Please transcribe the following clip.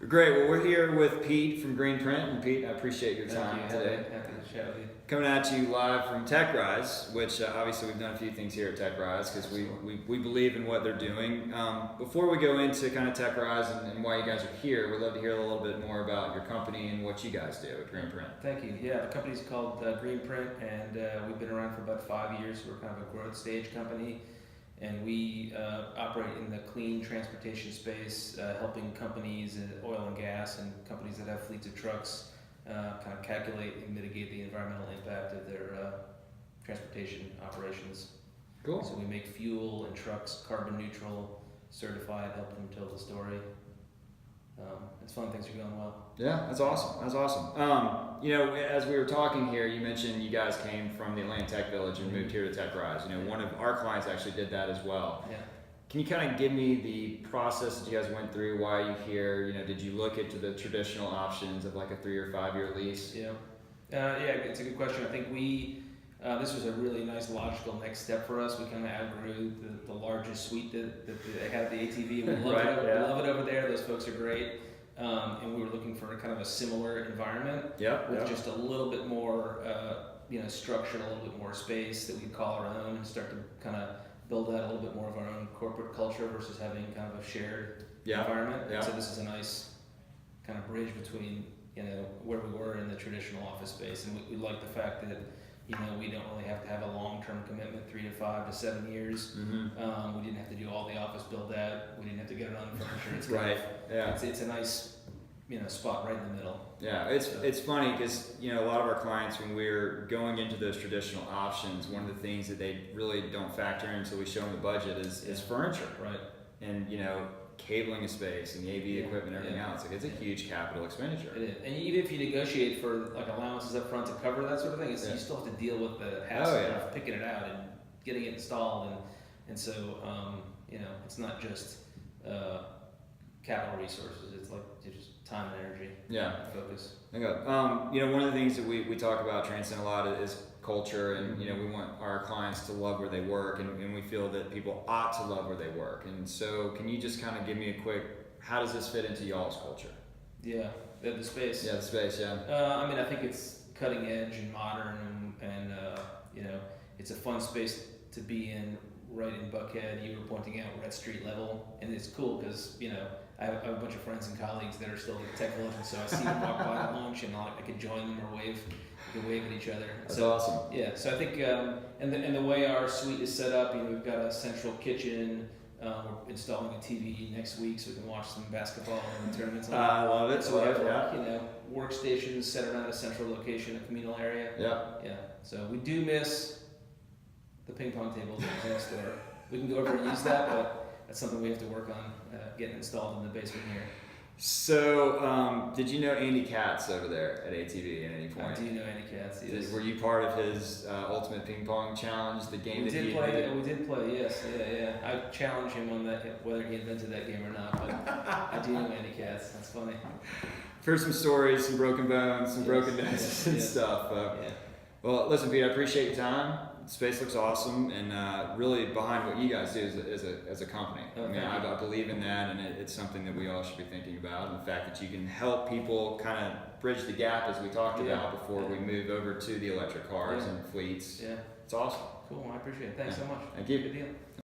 Great. Well, we're here with Pete from GreenPrint, and Pete, I appreciate your time today. Happy to chat with you. Coming at you live from TechRise, which obviously we've done a few things here at TechRise because we believe in what they're doing. Before we go into kind of TechRise and why you guys are here, we'd love to hear a little bit more about your company and what you guys do at GreenPrint. Thank you. Yeah, the company's called GreenPrint, and we've been around for about 5 years. We're kind of a growth stage company, and we operate in the clean transportation space, helping companies in oil and gas and companies that have fleets of trucks kind of calculate and mitigate the environmental impact of their transportation operations. Cool. So we make fuel and trucks carbon neutral, certified, help them tell the story. It's fun, things are going well. Yeah, that's awesome. That's awesome. As we were talking here, you mentioned you guys came from the Atlanta Tech Village and moved here to TechRise. One of our clients actually did that as well. Yeah. Can you kind of give me the process that you guys went through? Why are you here? Did you look into the traditional options of like a 3 or 5 year lease? Yeah, it's a good question. I think this was a really nice logical next step for us. We kind of outgrew the largest suite that they had at the ATV. We love it over there. Those folks are great. And we were looking for kind of a similar environment with just a little bit more structure, a little bit more space that we'd call our own and start to kind of build out a little bit more of our own corporate culture versus having kind of a shared environment. Yeah. So this is a nice kind of bridge between where we were in the traditional office space, and we like the fact that we don't really have to have a long-term commitment, 3 to 5 to 7 years. Mm-hmm. We didn't have to do all the office build out. We didn't have to get it on furniture. It's right. It's a nice spot right in the middle. Yeah, it's funny because a lot of our clients, when we're going into those traditional options, one of the things that they really don't factor in until we show them the budget is furniture, right? And cabling a space and the AV equipment and everything else. Like, it's a huge capital expenditure. It is. And even if you negotiate for like allowances up front to cover that sort of thing, you still have to deal with the hassle of picking it out and getting it installed, and so it's not just capital resources. It's like just time and energy. Yeah. Focus. Okay. One of the things that we talk about Transcend a lot is culture, and we want our clients to love where they work, and we feel that people ought to love where they work. And so can you just kind of give me a quick, how does this fit into y'all's culture? Yeah, the space. Yeah, the space, yeah. I think it's cutting edge and modern, and it's a fun space to be in right in Buckhead. You were pointing out we're at street level, and it's cool because I have a bunch of friends and colleagues that are still at the Tech Village, and so I see them walk by at lunch, and I could join them or wave. We can wave at each other. That's awesome. Yeah, so I think, and the way our suite is set up, we've got a central kitchen. We're installing a TV next week so we can watch some basketball and tournaments. I love it. So we have workstations set around a central location, a communal area. Yeah. So we do miss the ping pong tables next door. We can go over and use that, but that's something we have to work on getting installed in the basement here. So, did you know Andy Katz over there at ATV at any point? Do you know Andy Katz? Yes. Were you part of his Ultimate Ping Pong Challenge, the game we that he invented? We did play, yes. Yeah. I challenge him on that, whether he invented that game or not, but I do know Andy Katz. That's funny. I've heard some stories, some broken bones, some broken noses and stuff. Well, listen, Pete, I appreciate your time. The space looks awesome, and really behind what you guys do as a company. I believe in that, and it's something that we all should be thinking about. And the fact that you can help people kind of bridge the gap, as we talked about before we move over to the electric cars and fleets. Yeah, it's awesome. Cool, I appreciate it. Thanks so much. Thank you. Good deal.